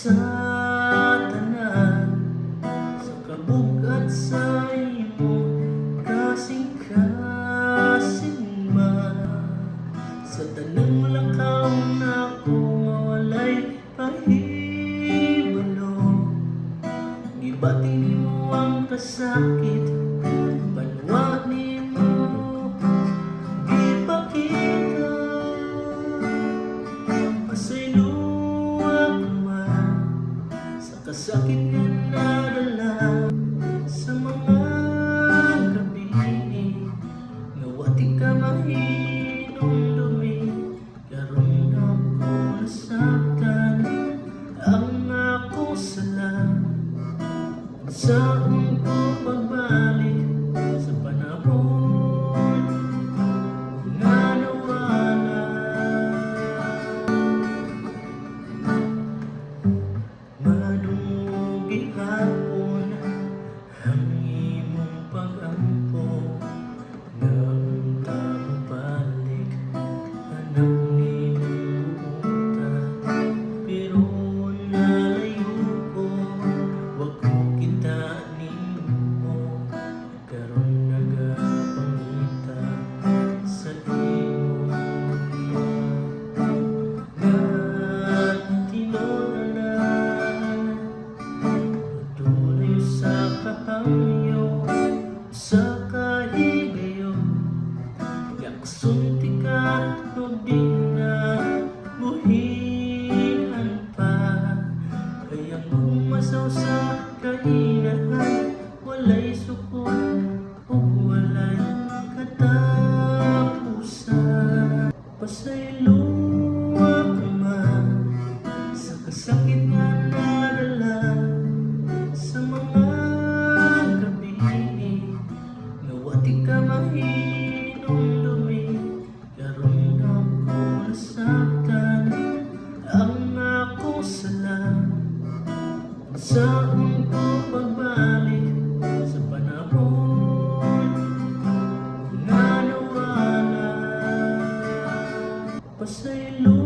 sa tanan, sa kabug at sa imong kasing-kasing man. Sa tanang lakaw na ko mawalay pahibalo, gibati nimo ang kasakit, banwa nimo gipakita. Pasaylo man sa kasakit nga nadala, sa mga gabi nga wati ka mahinumdumi. Karon ako nasaktan, ang ako sala sa akong pagbalik sa panahon nga nawala. Madungog gihapon ang imong pag-ampo, nga unta mabalik anak nimong buutan. Pero nalayo ko, wag ko kita nimo, karon nagapangita sa imong mga tinulanan. Tuloy sa kahamyo, sa kahigayon, yaksun tikat o di na buhian pa. Kaya bumasaw sa kainahan, walay sukot o walay katapusan. Pasaylo ako man sa kasakit nga nadala, sa mga gabi nga wati ka mahinumdumi. Karon ako nasaktan, ang ako sala sa akong pagbalik sa panahon nga nawala. Pasaylo